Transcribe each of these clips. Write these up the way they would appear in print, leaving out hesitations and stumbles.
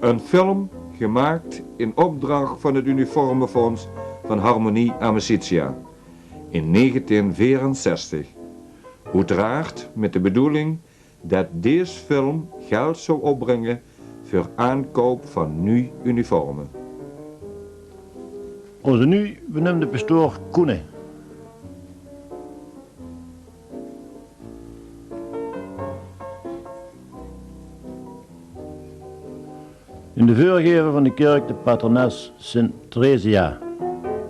Een film gemaakt in opdracht van het Uniformenfonds van Harmonie Amicitia in 1964. Uiteraard met de bedoeling dat deze film geld zou opbrengen voor aankoop van nieuwe uniformen. Onze nu benoemde pastoor Koene. In de voorgever van de kerk de patrones Sint Theresia.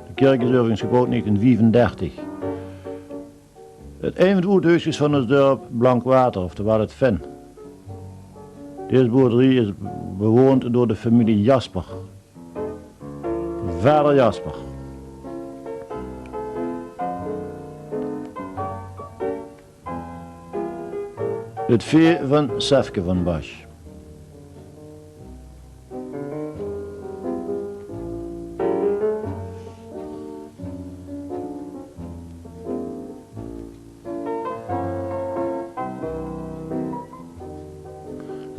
De kerk is overigens gebouwd in 1935. Het een van de oudhuisjes van ons dorp Blankwater, oftewel het Ven. Deze boerderij is bewoond door de familie Jasper. Vader Jasper. Het vee van Sefke van Basch.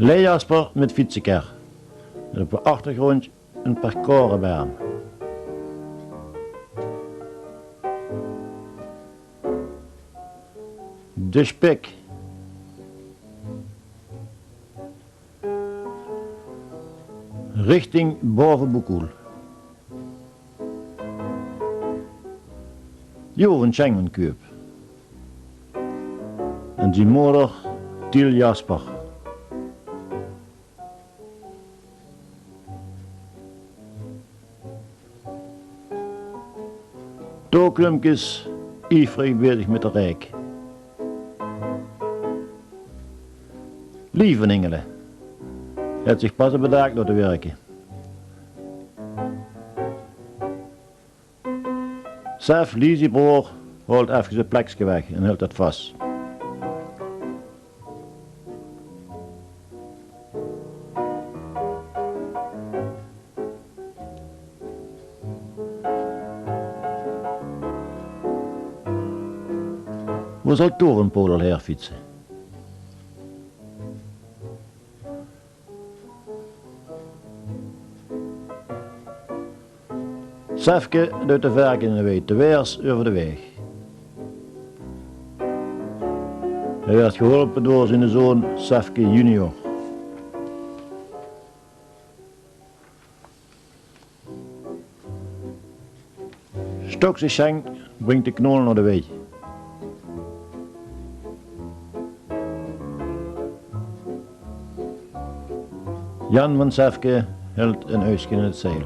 Lee Jasper met fietsenker. En op de achtergrond een parcoursbaan. De Spik. Richting Bovenboekoel. Joven Schengenkuip. En zijn moeder Tiel Jasper. Tooklumpjes ivrig bezig met de rijk. Lieve Ingelen, het zich pas op de dag door te werken. Sef, Lizie broer, holt even zijn plekje weg en hield het vast. Waar zal Torenpodel herfietsen? Sefke doet de werk in de week te weers over de weg. Hij werd geholpen door zijn zoon Sefke junior. Stokse Schenk brengt de knol naar de weg. Jan van Sefke hield een huisje in het zeil.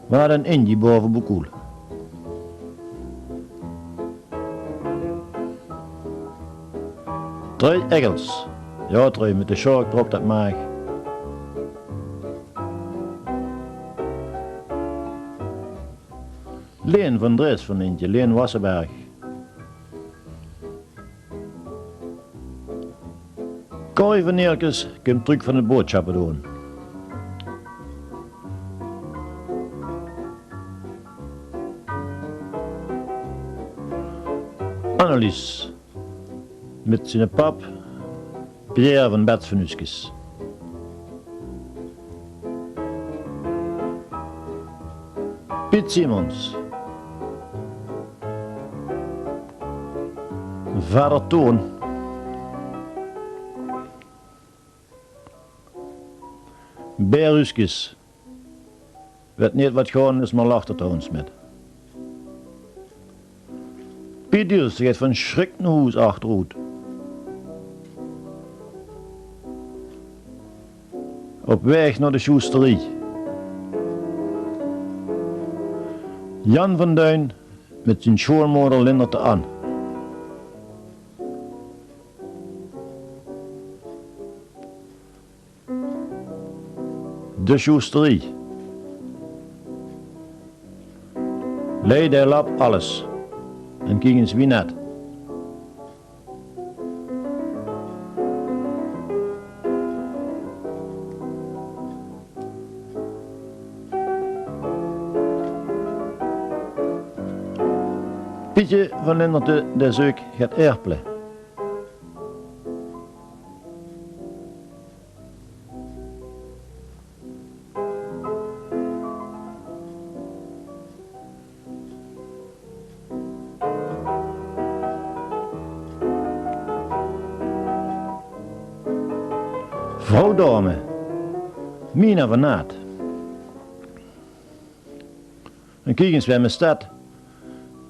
We hadden een Indie boven Boekoel. Drie eggels. Ja, drie met de shark erop dat maag. Leen van Dres van Eentje, Leen Wassenberg. Corrie van Neerkes komt terug van de boodschappen doen. Annelies met zijn pap Pierre van Bert van Uskes. Piet Simons. Vader Toon. Beer Uskes. Weet niet wat gewoon is, maar lacht het ons met. Piet Diels gaat van schrik naar huis achteruit. Op weg naar de sjoesterie. Jan van Duin met zijn schoonmoeder lindert aan. De sjoesterie. Leidde lap alles. En kijk eens wie net. Pietje van Linderte de zeuk gaat erpelen. Vrouw Dame, Mina van Naat. En kijk eens bij mijn stad,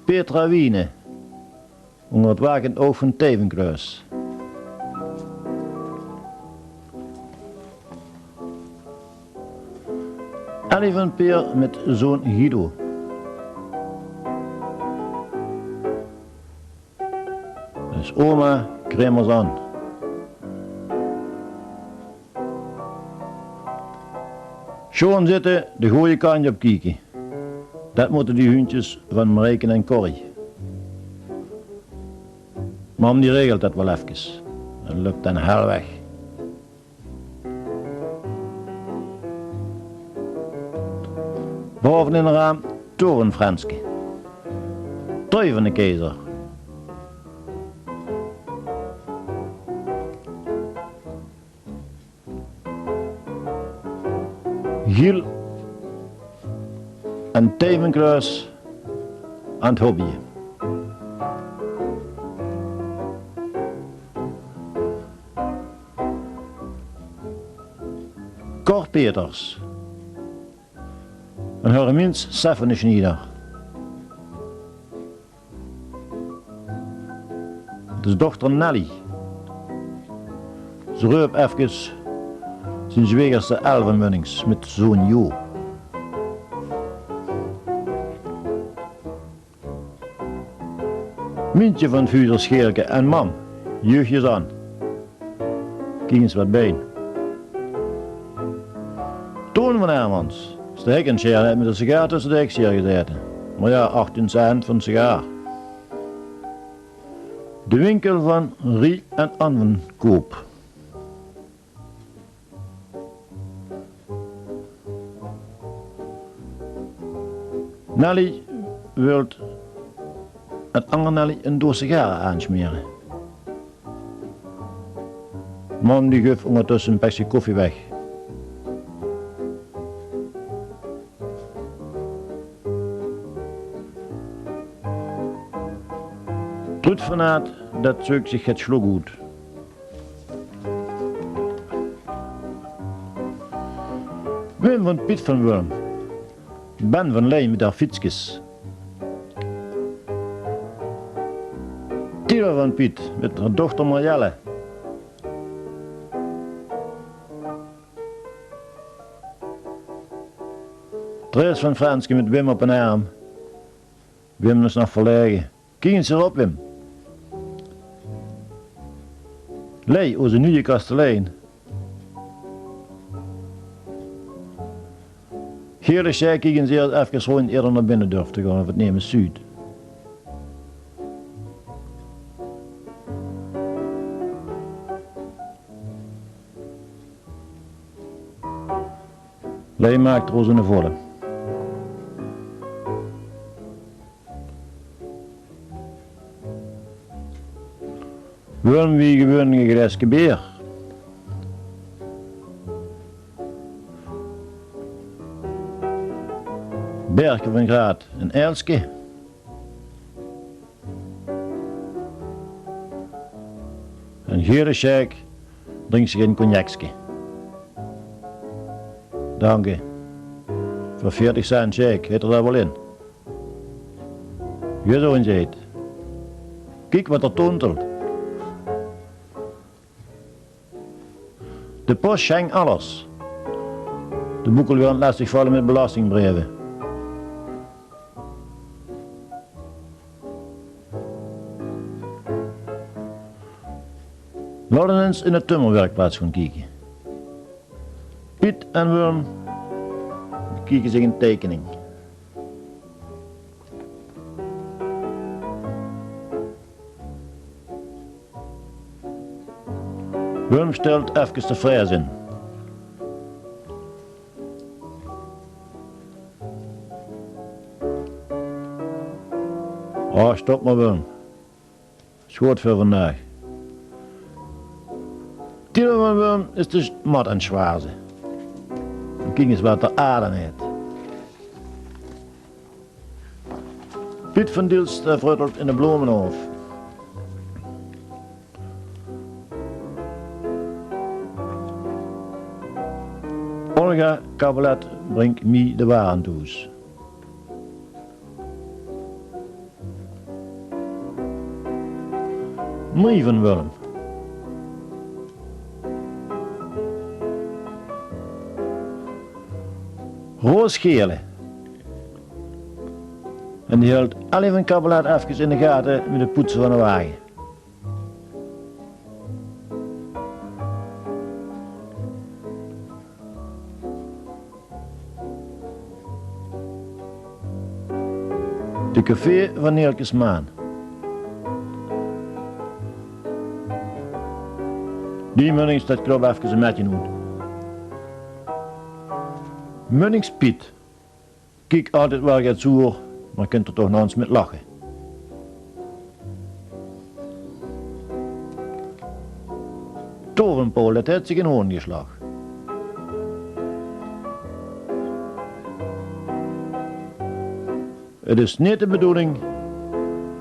Petra Wiene, onder het wakend oog van Tevenkruis. Ellie van Peer met zoon Guido. Dus oma Kremers aan. Schoon zitten, de goeie kantje op kijken. Dat moeten die hondjes van Marijken en Corrie. Mam die regelt dat wel even. Dat lukt dan heel weg. Boven in het raam, torenfranske. Trui van de keizer. Giel en Tevenkruis aan het hobbyen. Cor Peters en Hermins Stephaneschnieder. Dus dochter Nelly. Ze reup even zijn zwegerste elvenmunnings met zoon Jo. Mintje van Vuderscheerke en mam, jeugdjes aan. Kijk eens wat bij. Toon van Hermans, steek een scheer met een sigaar tussen de ekscheer gezeten. Maar ja, 18 cent van een sigaar. De winkel van Rie en Anwen Koop. Nelly wil het andere Nelly een doos sigaren aansmeren. Mam die geeft ondertussen een pakje koffie weg. Trut vanuit dat zoekt zich het sloggoed. Wim van Piet van Wurm. Ben van Leij met haar fietsjes. Tilo van Piet met haar dochter Marjelle. Trees van Franske met Wim op een arm. Wim is nog verlegen. Kijk eens erop, Wim. Leij, onze nieuwe kastelein. Geerle zei kijken ze even gewoon eerder naar binnen durft te gaan of het nemen Zuid. Leij maakt roze een volle. Waarom wie gewoon een grijske beer? Berken van Graat en Elske. En Geerde Scheik drinkt zich een cognacske. Dank je. Voor 40 cent Scheik, heet er daar wel in. Je zo eens eet. Kijk wat er tontelt. De post schenkt alles. De boekel weer lastig vallen met belastingbrieven. Laten we eens in het timmerwerkplaats gaan kijken. Piet en Wurm kijken zich een tekening. Wurm stelt even de fres in. Oh, stop maar Willem. Is goed voor vandaag. Titel van Willem is dus mat en zwaarze. Kijk eens wat de aarde heeft. Piet van Diels fruttelt in de bloemenhof. Olga Kabelet brengt mij de waren toe. Marie van Willem. Roos Gele. En die hield alleen van Kabelet even in de gaten met het poetsen van de wagen. De café van Neelkes Maan. Die Munnings staat klopt even een metje uit. Munnings Piet. Kijk altijd wel gaat zoer, maar kunt er toch nog eens met lachen. Torenpool, dat heeft zich in hoorn geslagen. Het is niet de bedoeling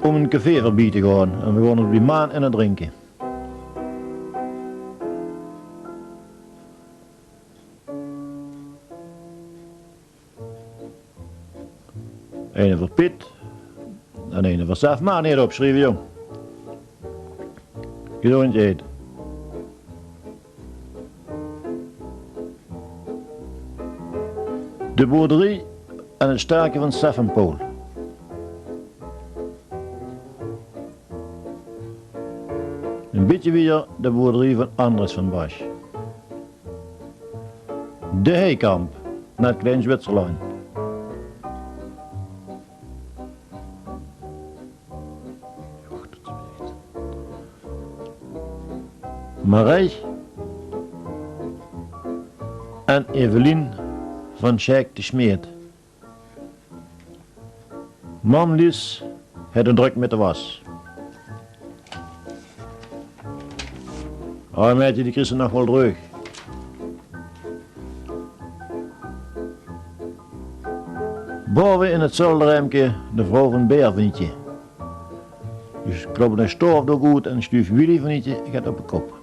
om een café voorbij te gaan en we gaan op die maan en het drinken. Een voor Piet en een voor zelf maar niet opschrijven, jong. Je doet het eten. De boerderie en het sterke van Steffenpool. Een beetje weer de boerderie van Andres van Basch. De Heikamp, naar het Klein Zwitserland. Marij en Evelien van Sjeik de Smeet. Mam Lies had een druk met de was. Oh meidje, die Christen nog wel terug. Boven in het zolderruimke de vrouw van Beervenietje. Dus kloppen een stoof door goed en stuuf Willy Venietje gaat op de kop.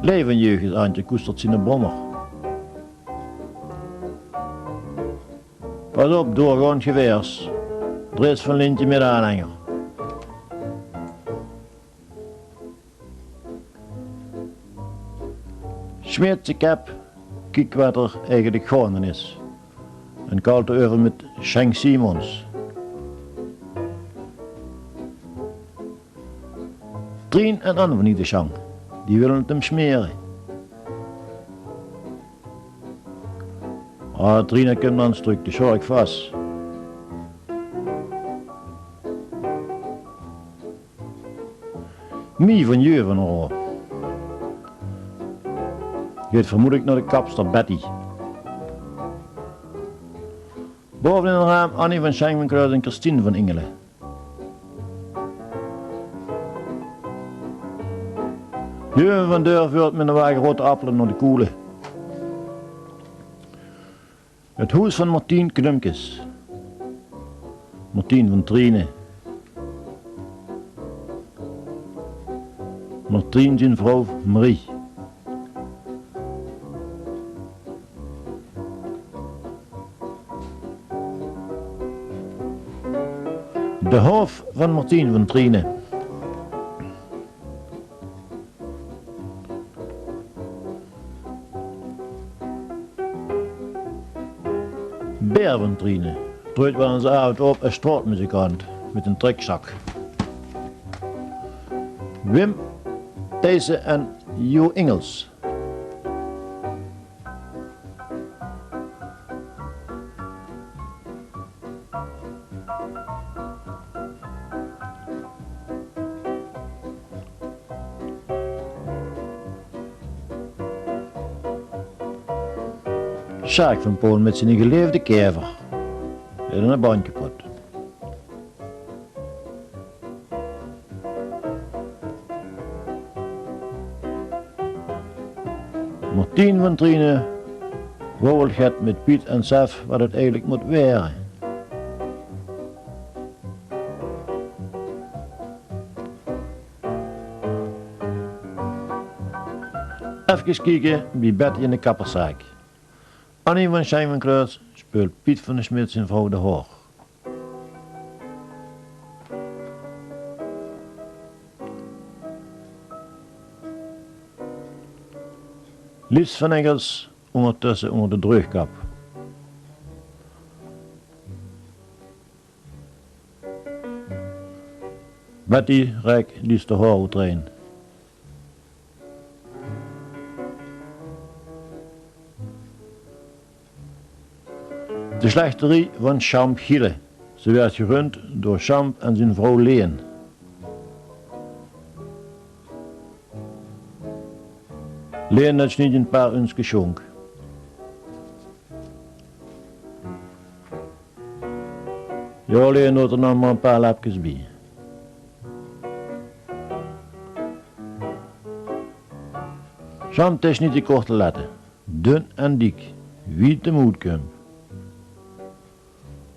Leven jeugd Antje koestert zijn brommer. Pas op, doorgaand geweers. Dries van Lintje met aanhanger. Smeert zijn kap, kijk wat er eigenlijk gaande is. En kalt over met Schenk Simons. Trien en Anne van niet de Schank. Die willen het hem smeren. Ah, Trina komt dan een stuk, de zorg vast. Mie van Jeuvenhoor. Gaat vermoedelijk naar de kapster Betty. Boven in het raam Annie van Schenkmenkruis en Christine van Ingelen. Jeuven van Deur vuurt met een wagen rote appelen naar de koelen. Het huis van Martien Knumkes. Martien van Trine. Martien zijn vrouw Marie. De hof van Martien van Trine. Beer van Trine treedt wel eens avond op een straatmuzikant met een trekzak. Wim, Thijsse en Jo Ingels. Sjaak van Polen met zijn geleefde kever. En een band kapot. Martien van Trine wouwelt met Piet en Sef wat het eigenlijk moet weren. Even kijken bij Betty in de kapperszaak. Annie van Schijvenkruis speelt Piet van de Smit zijn vrouw de Hoog. Lies van Engels ondertussen onder de drugkap. Betty reikt Lies de Hoogtrein. De slechterie van Champ Gille. Ze werd gerund door Champ en zijn vrouw Leen. Leen had niet een paar uns geschonk. Ja, Leen had er nog maar een paar lapjes bij. Champ is niet te kort te letten. Dun en dik. Wie te moed komt.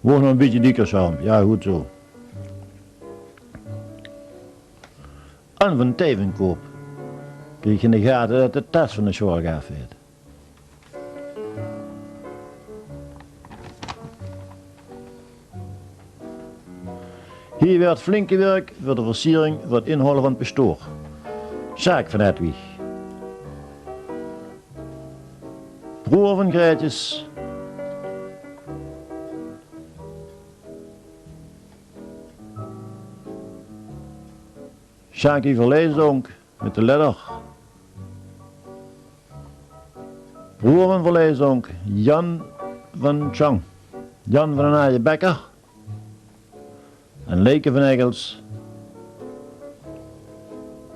Word nog een beetje dikker, Champ. Ja, goed zo. Anne van Tevenkoop kreeg in de gaten dat de tas van de zorg afweert. Hier werd flinke werk voor de versiering voor het inhouden van het pastoor. Sjaak van Hedwig. Broer van Grijtjes. Sjaakie Verleesdonk met de ledder. Broer van Verleesdonk, Jan van Chang. Jan van den Aaien Bekker. En Leke van Egels.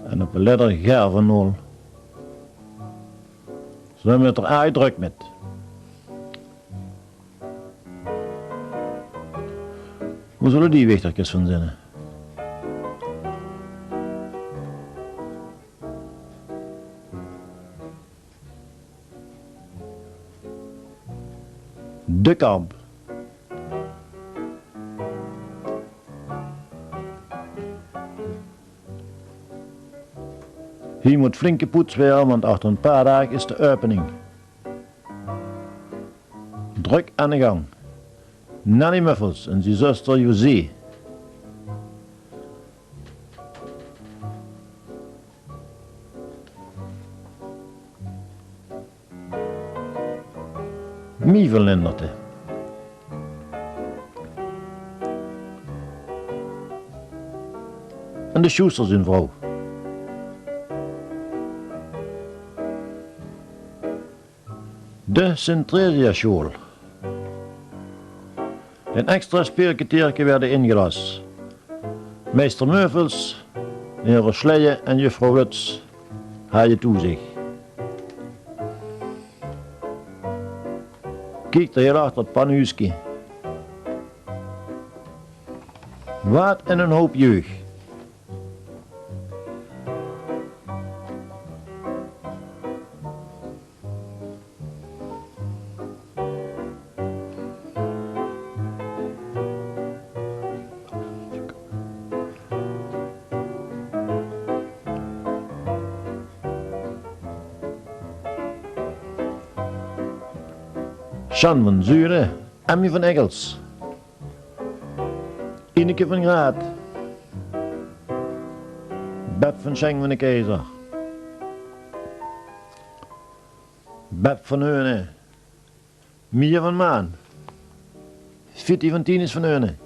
En op de ledder Ger van Nol. Ze hebben het er uitdrukt met. Hoe zullen die wichtertjes van zinnen? De Kamp. Hier moet flinke poets weer, want achter een paar dagen is de opening. Druk aan de gang. Nanny Muffels en zijn zuster José. Mie verlinderte. En de Schuster zijn vrouw. De Sint-Theresia-school. Een extra speelkwartiertje werden ingelast. Meester Meuvels, de heer Sleijen en juffrouw Wuts hadden toezicht. Kijk er heel achter het panhuisje. Wat en een hoop jeugd. Jan van Zuren, Emmy van Engels, Ineke van Graat, Beb van Schenk van de Keizer, Beb van Heunen, Mia van Maan, Fitty van Tienis van Heunen.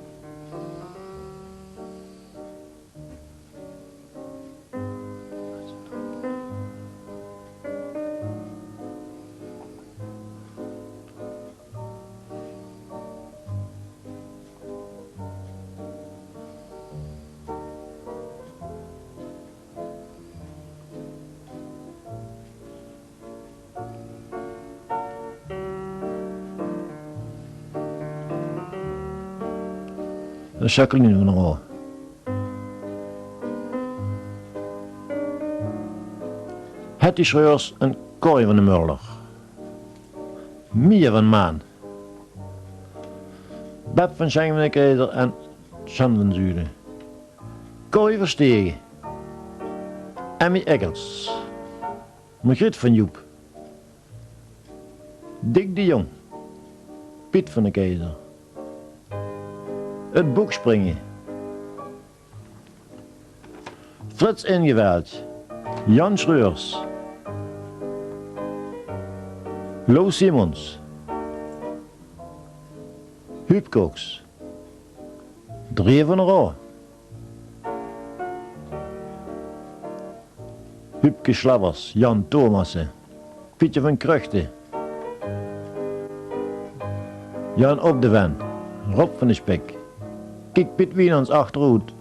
de Jacqueline van der Roo. Hetty Schreurs en Corrie van de Mulder. Mia van Maan. Beb van Schengen van de Keizer en Jan van Zuiden. Corrie Verstegen. Emmy Eggers. Margriet van Joep. Dick de Jong. Piet van de Keizer. Het boekspringen. Frits Ingeveld. Jan Schreurs. Lo Simons. Huub Koks. Drie van der Roo. Huubke Slabbers, Jan Thomassen, Pietje van Kruchten, Jan Op de Ven, Rob van de Spek, Kiek Piet Wienans Achterhoed.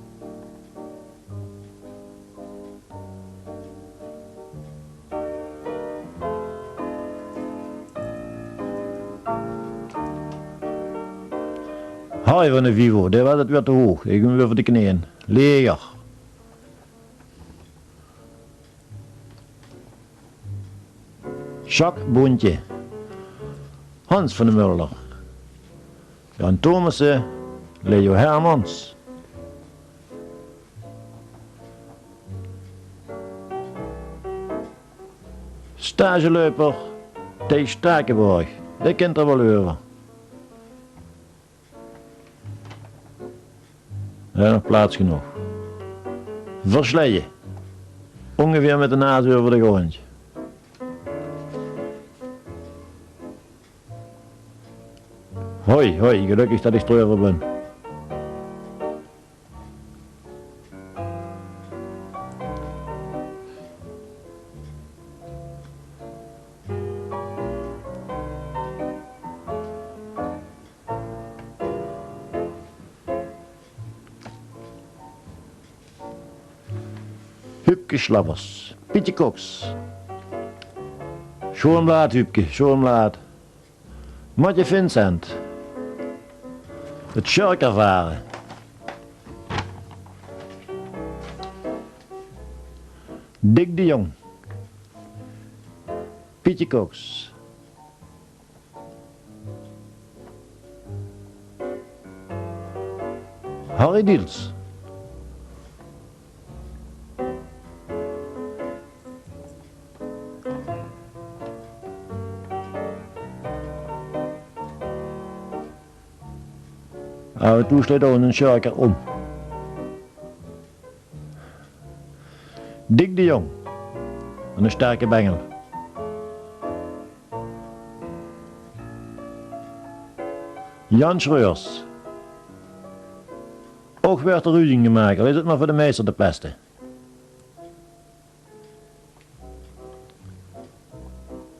Harry van de Vivo, daar was het weer te hoog, ik ben weer voor de knieën. Leger. Jacques Boontje, Hans van de Mulder, Jan Thomassen, Leo Hermans. Stageloper Thijs Stakenborg, dat kent er wel over. Ja, nog plaats genoeg. Versleien, ongeveer met de naad over de grond. Hoi, hoi, gelukkig dat ik streuver ben. Huubke Slabbers, Pietje Koks. Schoonblaad Huubke, schoonblaad. Matje Vincent. Het Sjurkervaren. Dick de Jong. Pietje Koks. Harry Diels. Nou, toen sluit ook een Sjurker om. Dick de Jong. En een sterke bengel. Jan Schreurs. Ook werd er ruzie gemaakt, al is het maar voor de meester te pesten.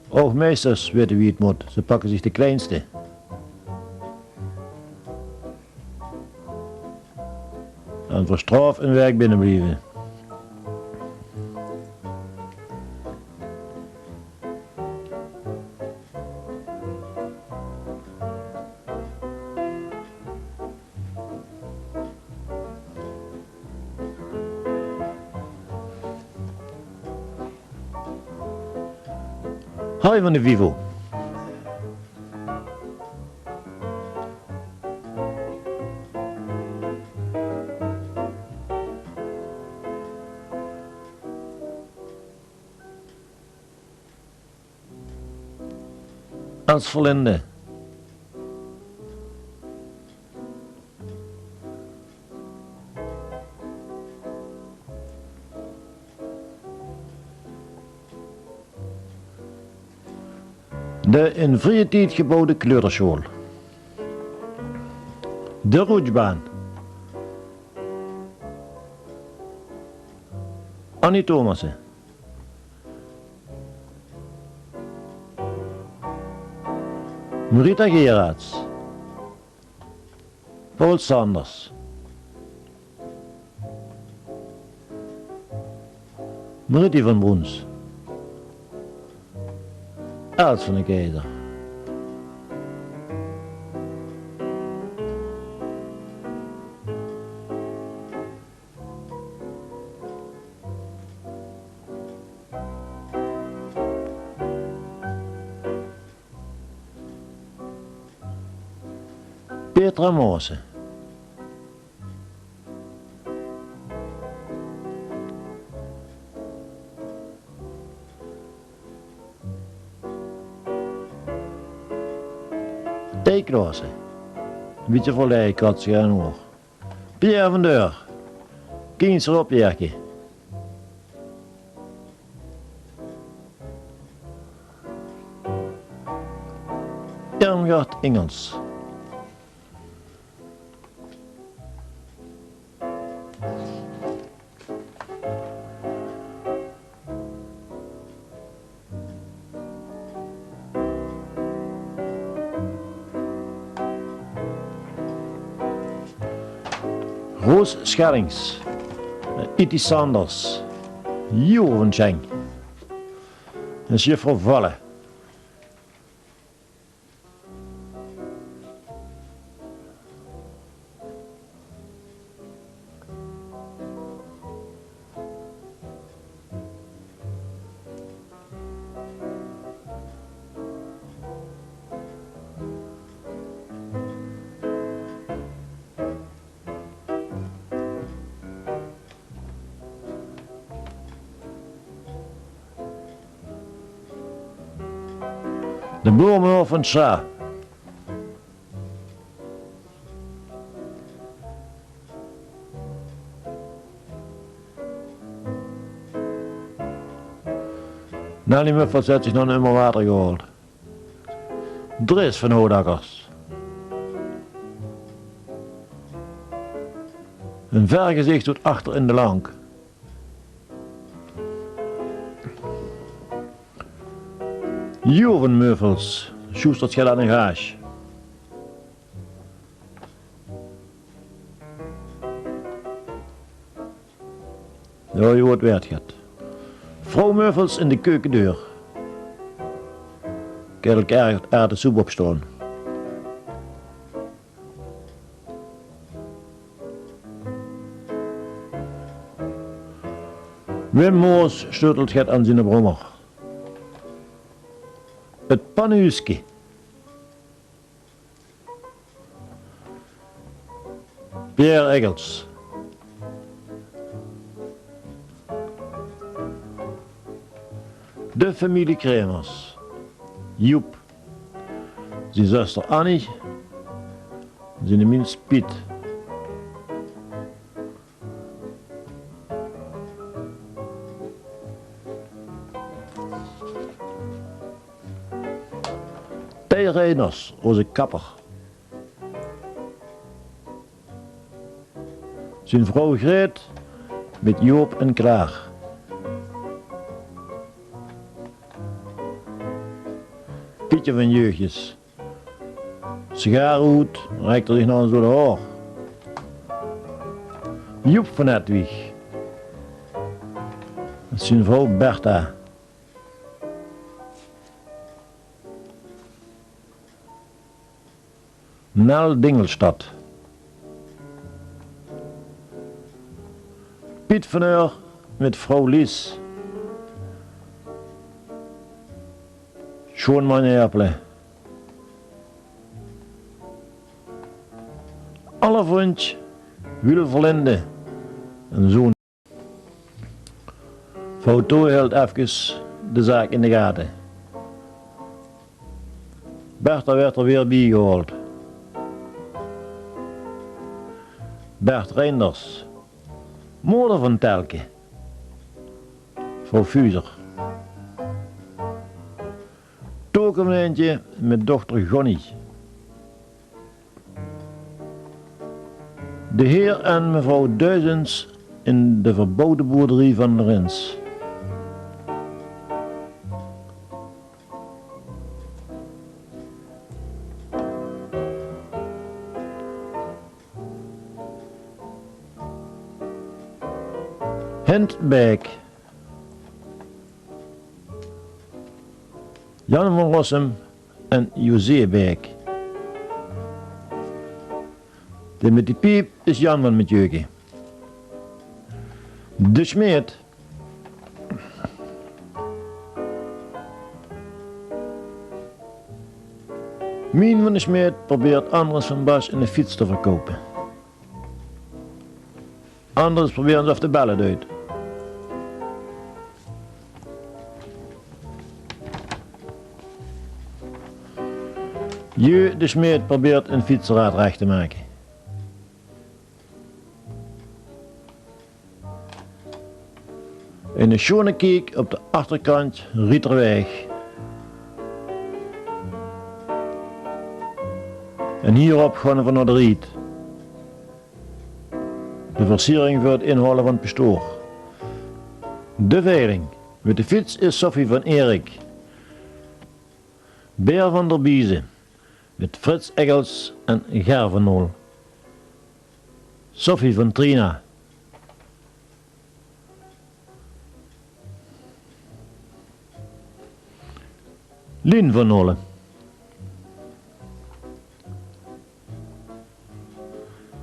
Ook meesters weten wie het moet, ze pakken zich de kleinste. En voor straf en werk binnenblijven. Harry van de Vivo. Als Verlinde. De in vrije tijd gebouwde kleuterschool. De roetsbaan. Annie Thomassen. Marita Gerards. Paul Sanders. Maritie van Broens. Els van de Keizer. Petra Moosen. Theeklaassen. Een beetje voor lei, katje en oor. Pierre van Deur. Kienser opjerken. Irmgard Ingels. Roos Schellings. Iti Sanders. Joven Schenk. En juffrouw Valle. De boerman van Scha. Nelly Muffels heeft zich nog een nummer water gehaald. Dries van Hoodakkers. Een vergezicht tot achter in de lank. Joven Muffels, Sjoestert gaat aan een gaas. Ja, je hoort weer het gaat. Vrouw Muffels in de keukendeur. Kijk er de soep op staan. Wim Moos sleutelt het aan zijn brommer. Het panhuisje. Pierre Eggels. De familie Kremers. Joep. Zijn zuster Annie. Zijn minst Piet. T. Reiners, onze kapper. Zijn vrouw Greet met Joop en Klaar. Pietje van Jeugjes. Sigarenhoed, reikt er zich nog eens door de haar. Joep van Hedwig. Met zijn vrouw Bertha. Nel Dingelstad. Piet van Eur met vrouw Lies. Schoonman Erpelen. Alle vriendje, Wille Verlinde, een zoon. Vrouw Tooi hield even de zaak in de gaten. Bertha werd er weer bijgehaald. Bert Reinders, moeder van Telke. Vrouw Fuser. Tokenmeentje met dochter Gonnie. De heer en mevrouw Duizends in de verboden boerderie van de Rins. Hentbeek. Jan van Rossum en José Beek. De met die piep is Jan van met Jeuken. De Smeet. Mien van de Smeet probeert Andres van Bas een fiets te verkopen. Anders proberen ze af de bellen uit. Je de Smeet probeert een fietsraad recht te maken. In een schone keek op de achterkant Rieterweg. En hierop gaan we naar de riet. De versiering voor het inhalen van het pastoor. De veiling met de fiets is Sophie van Erik. Beer van der Biezen met Frits Eggels en Ger van Nol. Sophie van Trina. Lien van Nolle.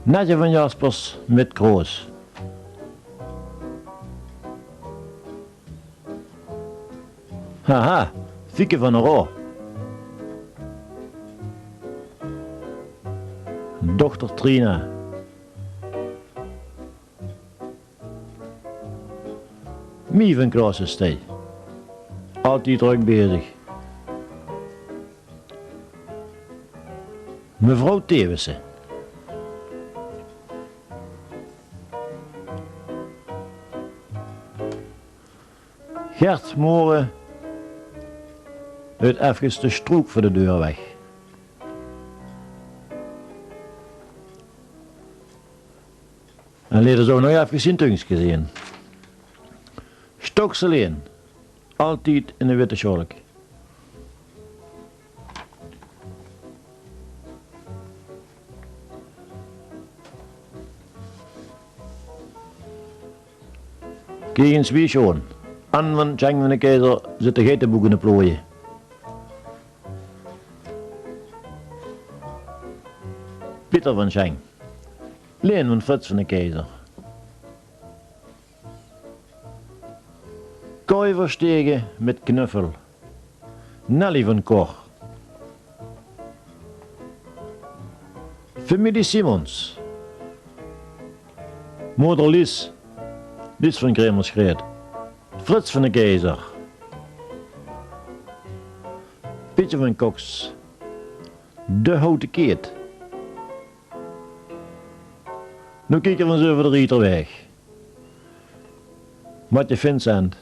Netje van Jaspers met Kroos. Haha, Fieke van der Roo. Dochter Trina. Mie van Kroosestee. Altijd druk bezig. Mevrouw Thewissen. Gert Moren uit even de strook voor de deur weg. En leden zo nog even zijn tuinsje zien. Stokseleen, altijd in een witte sjolk. Kijk eens wie schoon. Anne van Schenk van de Keizer zit de geitenboeken te plooien. Pieter van Schenk. Leen van Frits van de Keizer. Kooi Verstegen met Knuffel. Nelly van Kor. Familie Simons. Moeder Lies. Lies van Kremerschreed. Frits van de Keizer. Pietje van Cox. De Houten Keet. Nu kijken we eens over de Rieterweg. Matje Vincent.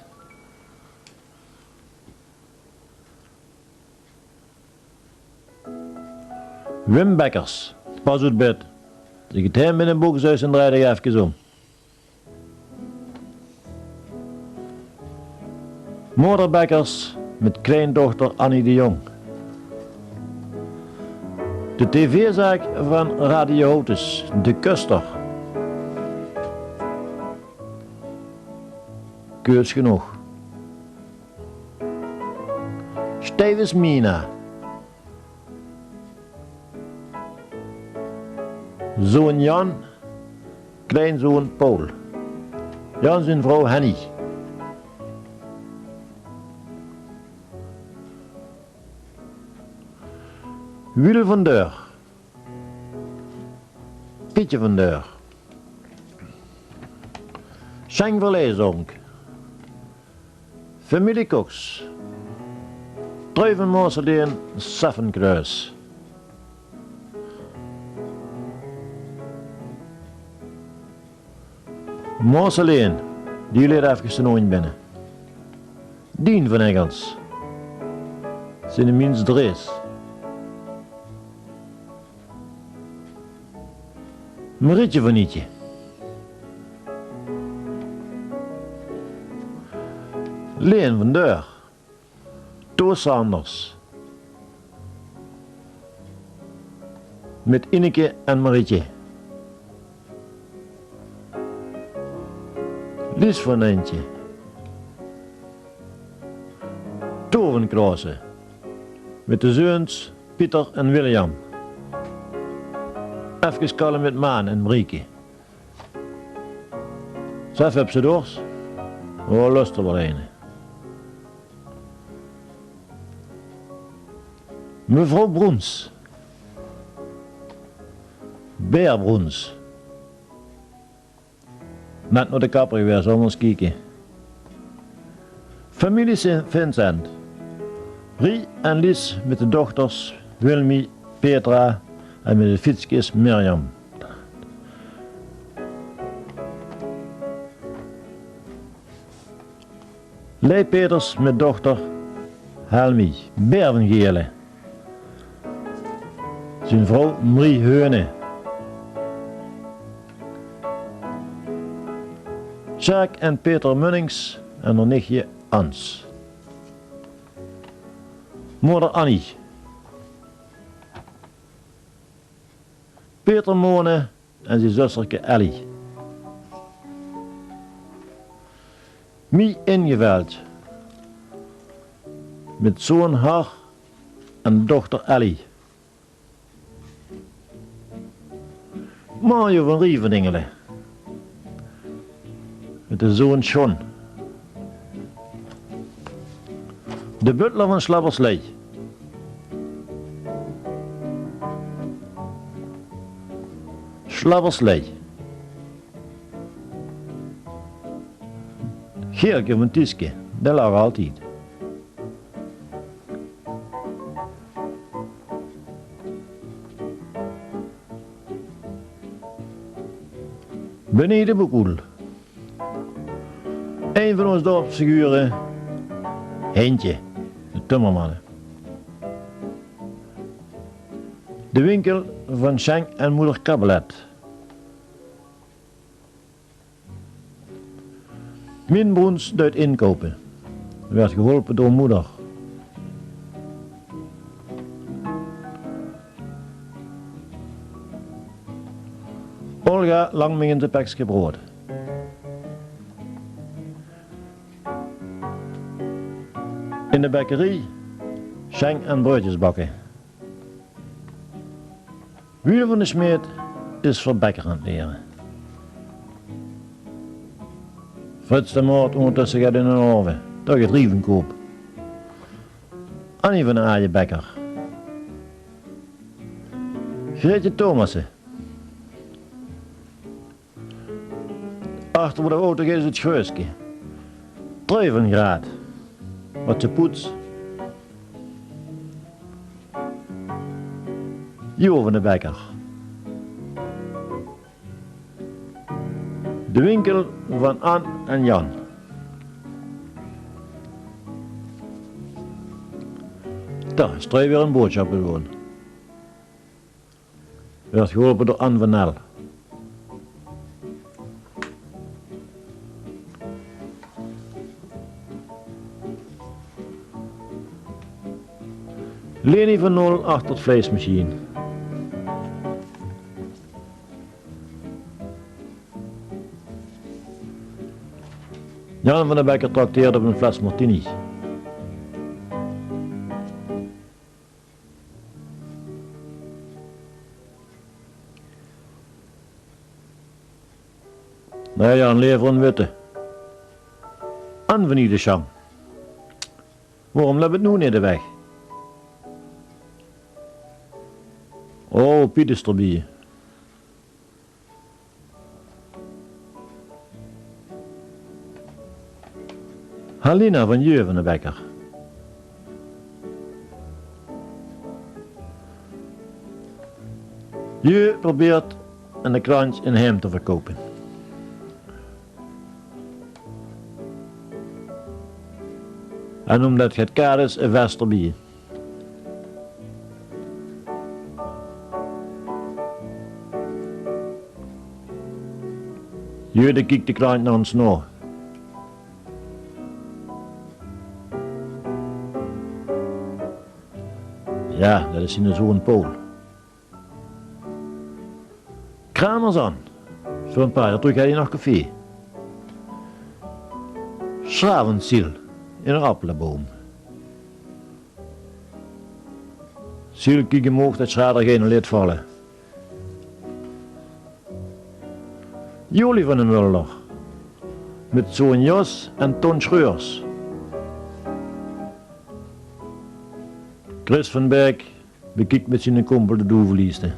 Wim Bekkers. Pas uit bed. Zeg het hem in een boekhuis en draai je even om. Moeder Bekkers met kleindochter Annie de Jong. De tv-zaak van Radio Houtes, De Kuster. Keus genoeg. Stevens Mina. Zoon Jan, kleinzoon Paul. Jan zijn vrouw Henny. Wiele van Deur. Pietje van Deur. Schenk Verleezonk. Familie Cox. Trui van Mooseleen, Saffenkruis. Mooseleen, die leert even zijn ogen binnen. Dien van Engels. Zijn minst Drees. Marietje van Nietje. Leen van Deur. Toos Sanders. Met Ineke en Marietje. Lies van Eentje. Torenkroosen. Met de zoons Pieter en William. Even kallen met Maan en Marieke. Zelf heb ze doors. Oh, lust er wel een. Mevrouw Broens. Beerbroens. Net naar de kapper geweest, om eens kijken. Familie Sint-Vincent. Rie en Lies met de dochters Wilmy, Petra en met de fietskist Mirjam. Lei Peters met dochter Helmi, Bervengele. Zijn vrouw Marie Heune. Jacques en Peter Munnings en haar nichtje Ans. Moeder Annie. Peter Mone en zijn zusterke Ellie. Mie Ingeveld. Met zoon Har en dochter Ellie. Mario van Rieveningen. Met de zoon John. De butler van Slabbersley. Slabbersley. Geerke van Tiske, dat lag altijd. Beneden Boekoel. Een van ons dorpsfiguren, Heintje, de timmermannen. De winkel van Schenk en moeder Kabelet. Min Broens duidt inkopen. Werd geholpen door moeder. Olga Langmingen de Pekske brood. In de bekkerie Schenk en broodjes bakken. Wiel van de Smeet is voor bekker aan het leren. Frits de Moord ondertussen gaat in een oven, dat je rieven koop. Annie van de Aaienbekker. Greetje Thomassen. Achter bij de auto is het Scheuske. Druivengraad. Wat ze poets. Jo van de Bekker. De winkel van Ann en Jan. Daar is er weer een boodschap gewoon. Werd geholpen door Ann van Nel. Leni van Nol achter het vleesmachine. Jan van der Bekker trakteerde op een fles martini. Nee, Jan, lever een witte. En van de Chang. Waarom loopt het nu niet de weg? Oh, Piet is erbij. Halina van Jeu van de Bekker. Jeu probeert een de krantje in hem te verkopen. En omdat het kaart is, een vest erbij. Jeu kijkt de krant naar ons na. Ja, dat is in zo'n Pool. Kramers aan. Voor een paar jaar terug had hij nog café. Schravenziel in een appelenboom. Ziel kijkt omhoog dat schrader geen lid vallen. Jolie van de Mulder. Met zo'n jas en Ton Schreurs. Chris van Berg bekijkt met zijn kompel de doeveliesten.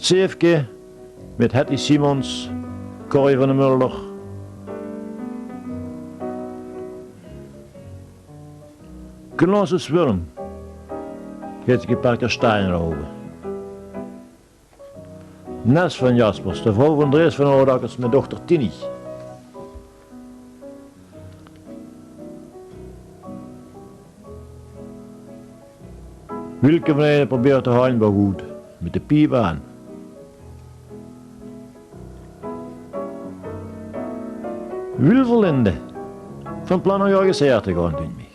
Zeefke met Hetty Simons, Corrie van der Mulder. Colossus Willem, Gitske Parker Steinroven. Nes van Jaspers, de vrouw van Drees van Oudakkers met dochter Tini. Wilke van Eyden probeert de Heinbouw goed, met de piep aan. Wilverlinde, van plan om georganiseerd te gaan, denk ik.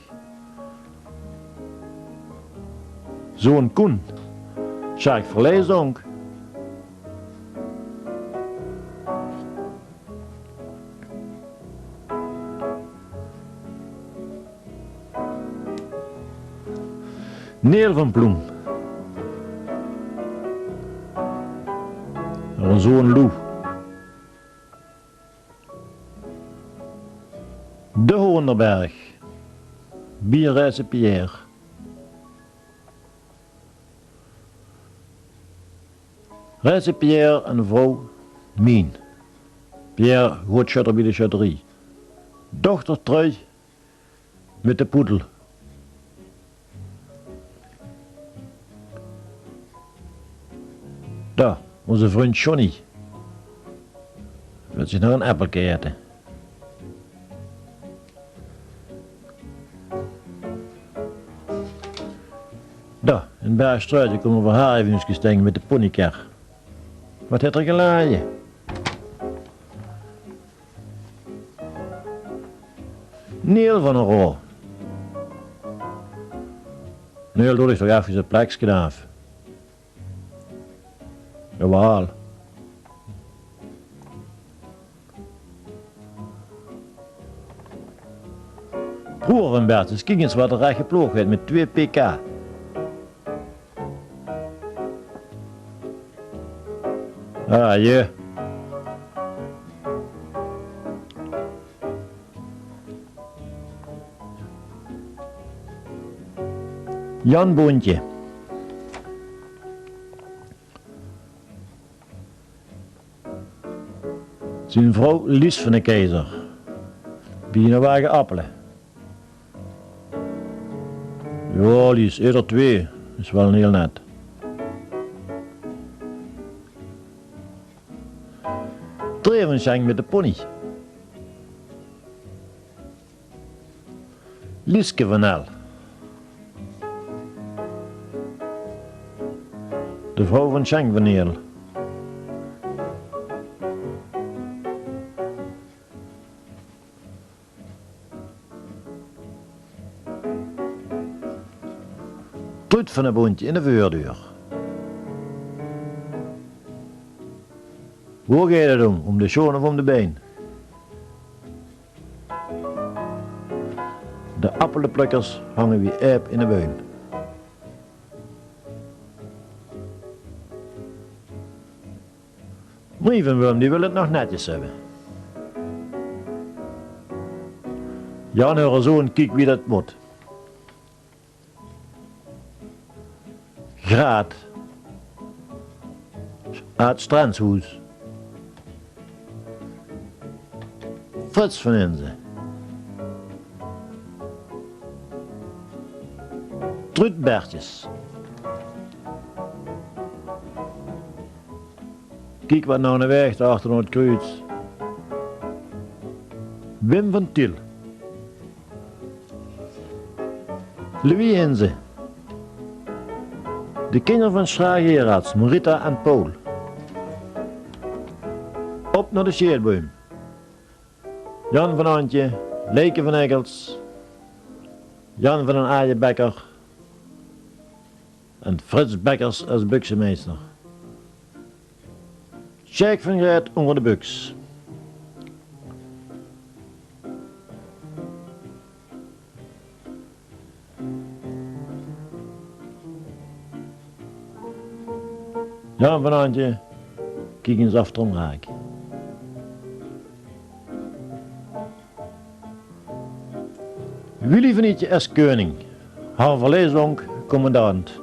Zo'n Koen, Jacques Verleesdonk. Neel van Ploem. En zo'n Lou. De Hoenderberg. Bierreizen Pierre. Reizen Pierre en vrouw Mien. Pierre goed shutter bij de chatterie. Dochter Trui met de poedel. Daar, onze vriend Johnny. Wil zich nog een appelke eten. Daar, in Bergstruitje komen we haar even gestegen met de ponykar. Wat heeft er gelaaien? Neel van een rol. Neel doe ik toch even zijn plekje af. Jawel. Broer van Bertus, kijk eens wat er recht geploegd werd met 2 pk. Ah, je. Jan Boontje. Zijn vrouw Lies van de Keizer. Bienenwagen appelen. Ja, Lies, eerder 2. Is wel heel net. Trevenschenk met de pony. Lieske van El. De vrouw van Schenk van El. Trut van een boontje in de voordeur. Hoe gaat het om de schoen of om de been? De appelenplukkers hangen wie aap in de boom. Marie van Willem, die wil het nog netjes hebben. Jan haar zoon, kijk wie dat moet. Graat. Uit Strandshoes. Frits van Inze. Trut Bertjes. Kijk wat nou een weg daar achter het kruid. Wim van Til. Louis Inze. De kinderen van Schraag Gerards, Marita en Paul. Op naar de Scheerboom. Jan van Antje, Leke van Eggels, Jan van den Aaien-Bekker en Frits Bekkers als buksemeester. Jack van Grijt onder de buks. Jan van Antje, kijk eens af om raak. Willy van Ietje S. Keuning, Han van Leesdonk, commandant.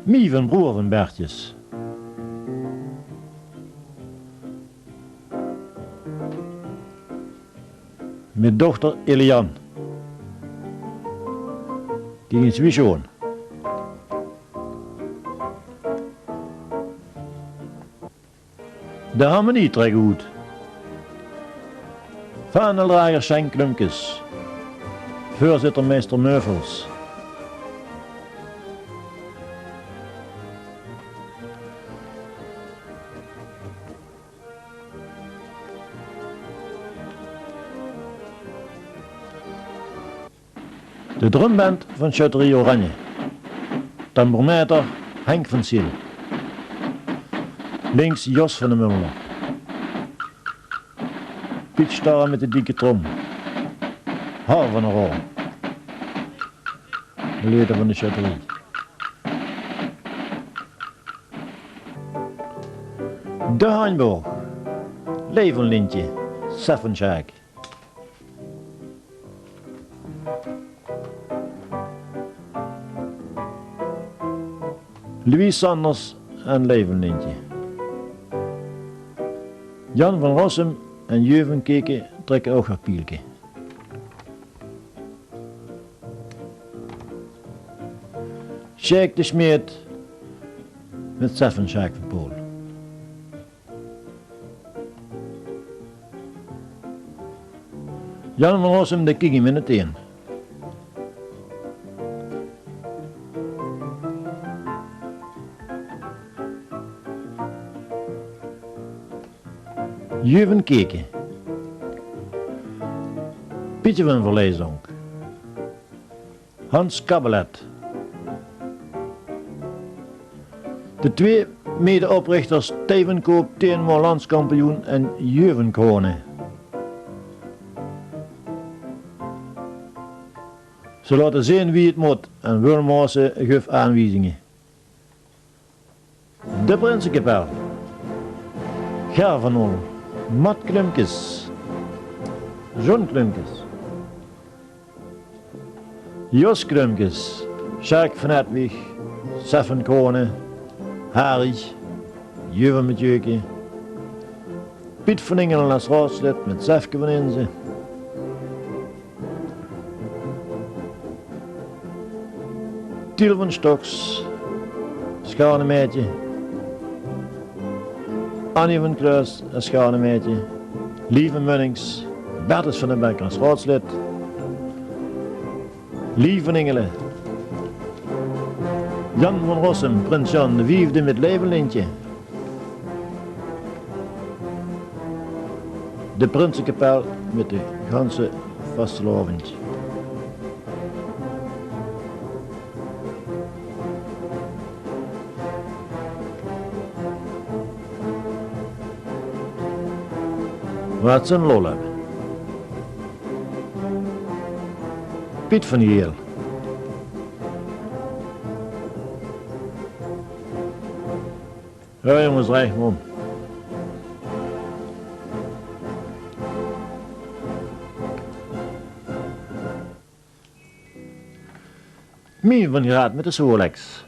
Mie van broer van Bertjes. Mijn dochter Elian. Die is wie zoon. De harmonie trekt goed. Vaandeldrager Schenk Klumkes. Voorzitter meester Meuvels. De drumband van Chaterie Oranje. Tambourmeter Henk van Ziel. Links Jos van de Mulder. Piet Starre met de dikke trom. Har van der Rol. De leider van de Chaterie. De Hainboog. Levenlintje. Seffenschaak. Louis Sanders en Levenlintje. Jan van Rossum en Jeuven Keke trekken ook haar pielke. Sjeik de Smeet met Seffenschaak van Pool. Jan van Rossum de kijk hem in het een. Jeuven Keke. Pietje van Verleezonk. Hans Kabbelet. De twee medeoprichters Tevenkoop, Teenmoor landskampioen en Jeuven Krone. Ze laten zien wie het moet en Wilmorse geeft aanwijzingen. De Prinsenkapel. Ger van Ol. Mat Klumkes. John Klumkes. Jos Klumkes. Sjaak van Edwig. Seffen Krone. Harry. Jeuven met Jeuke. Piet van Ingelen als raadslid met Sefke van Inze. Tiel van Stoks. Schanemeetje. Annie van Kluis als Schanemeetje. Lieve Munnings. Bertus van den Beek als raadslid. Lieve van Ingelen. Jan van Rossum, Prins Jan de V met Levenlintje. De Prinsenkapel met de ganse vastelovend. Wat ze een lol hebben. Piet van Heel. Ja jongens, draai me om. Mien van Graat met de Solex.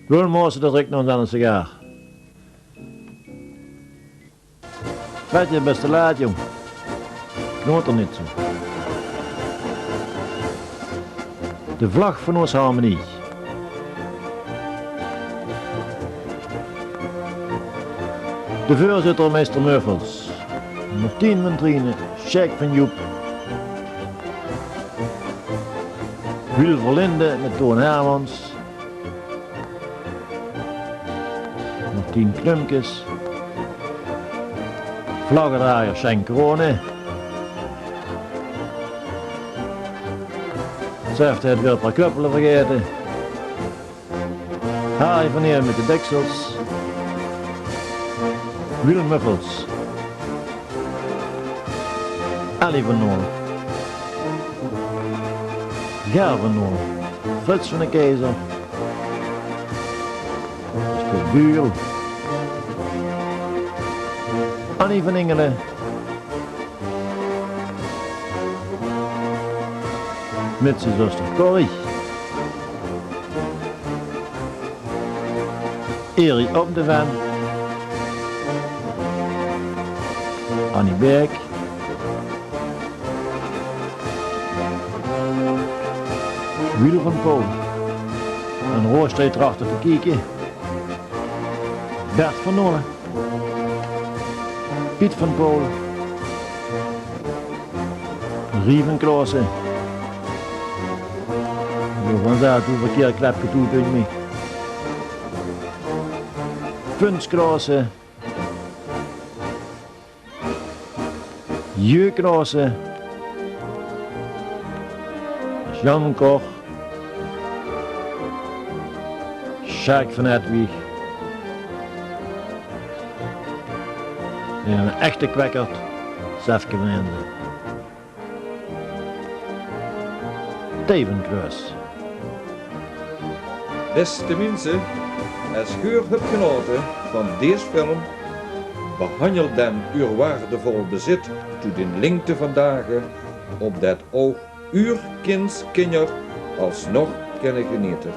Wilmorse dat riekt nog aan een sigaar. Weet je, best te laat, jong. Knoot er niet zo. De vlag van onze harmonie. De voorzitter meester Meuvels. Martien van Triene, Sjeik van Joep. Wiel Verlinde met Toon Hermans. Martien Klumkes. Vlaggedraaier Schenk Krone. Ze heeft het weer een paar kuppelen vergeten. Harry van Eer met de deksels. Wiel Muffels. Ali van Noor. Ger van Noor. Frits van de Keizer. De Buur. Annie van Ingelen. Met zijn zuster Corrie. Erik Op de Ven, Annie Beek, Wieler van Pool, een roorstrijd erachter te kijken, Bert van Nolle, Piet van Pool, Rieven Klaassen, van daar toen verkeerd klepje toe uit mij. Funs Klaassen, Jeu Klaassen, Jan Koch, Sjaak van Edwig en een echte kwekkert, Sefke van Ende. Tevenkruis. Beste mensen, als u hebt genoten van deze film, behandel dan uw waardevol bezit tot in lengte van dagen, opdat ook uw kinds kinder alsnog kunnen genieten.